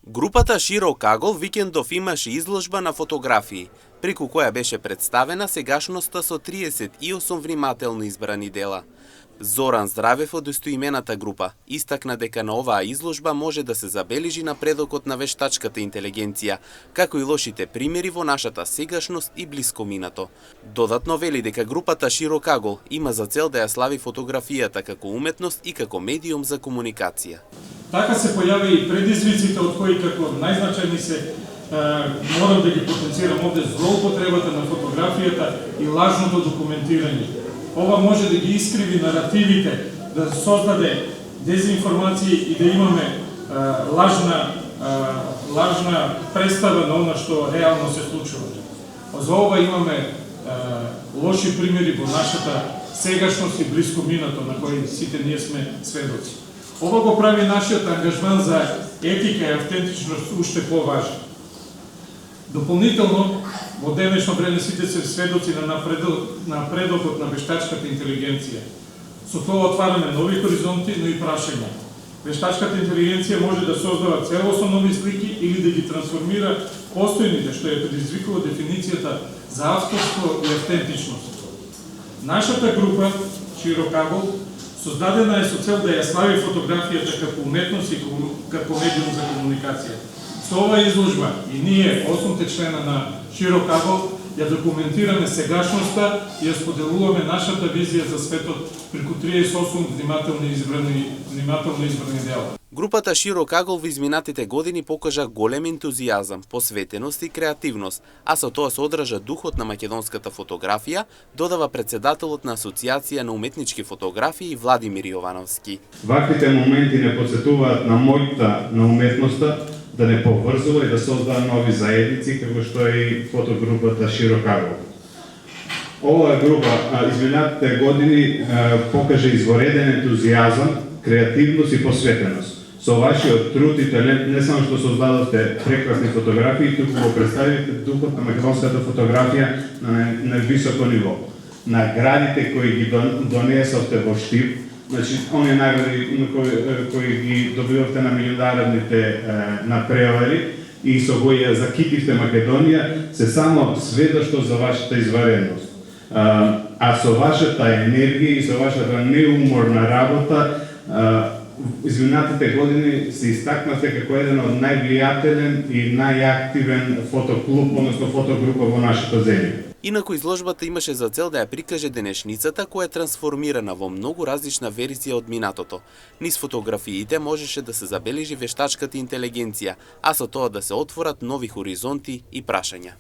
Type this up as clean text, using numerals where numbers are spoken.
Групата Широкагол викендов имаше изложба на фотографии, преку која беше представена сегашноста со 38 внимателно избрани дела. Зоран Здравев од истоимената група истакна дека на оваа изложба може да се забележи напредокот на вештачката интелигенција, како и лошите примери во нашата сегашност и блиско минато. Додатно вели дека групата Широкагол има за цел да ја слави фотографијата како уметност и како медиум за комуникација. Така се појави и предизвиците од кои како најзначајни се морам да ги потенцирам овде злоупотребата на фотографијата и лажното документирање. Ова може да ги искриви наративите, да создаде дезинформации и да имаме лажна представа на она што реално се случува. За ова имаме лоши примери во нашата сегашност и блиско минато на кои сите ние сме сведоци. Ова го прави нашиот ангажман за етика и автентичност уште поважен. Дополнително, во денешно време сите се сведоци на напредокот на вештачката интелигенција. Со тоа отвараме нови хоризонти, но и прашања. Вештачката интелигенција може да создава целосно нови слики или да ги трансформира постојните, што ја предизвикува дефиницијата за авторство и автентичност. Нашата група, Широкагол, создадена е со цел да ја слави фотографијата како уметност и како медиум за комуникација. Со оваа изложба и ние, 8 члена на Широкагол, ја документираме сегашноста и ја споделуваме нашата визија за светот преку 38 внимателно избрани дела. Групата Широкагол во изминатите години покажа голем ентузијазам, посветеност и креативност, а со тоа се одража духот на македонската фотографија, додава председателот на Асоциација на уметнички фотографии Владимир Јовановски. Ваквите моменти не потсетуваат на моќта на уметноста да не поврзува и да создава нови заедници, како што е и фотогрупата Широкагол. Оваа група изминатите години покажа извореден ентузијазам, креативност и посветеност. Со вашиот труд и талент не само што создадовте прекрасни фотографии, туку го представивте духот на македонската фотографија на високо ниво. Наградите кои ги донесовте во Штип, значи оние награди кои ги добивавте на меѓународните напревари и со кои ја закитивте Македонија, се само сведоштво за вашата извареност. А со вашата енергија и со вашата неуморна работа, изминатите години се истакнавте како еден од највлијателен и најактивен фотоклуб, односно фотогрупа во нашата земја. Инаку изложбата имаше за цел да ја прикаже денешницата која е трансформирана во многу различна верзија од минатото. Низ фотографиите можеше да се забележи вештачката интелигенција, а со тоа да се отворат нови хоризонти и прашања.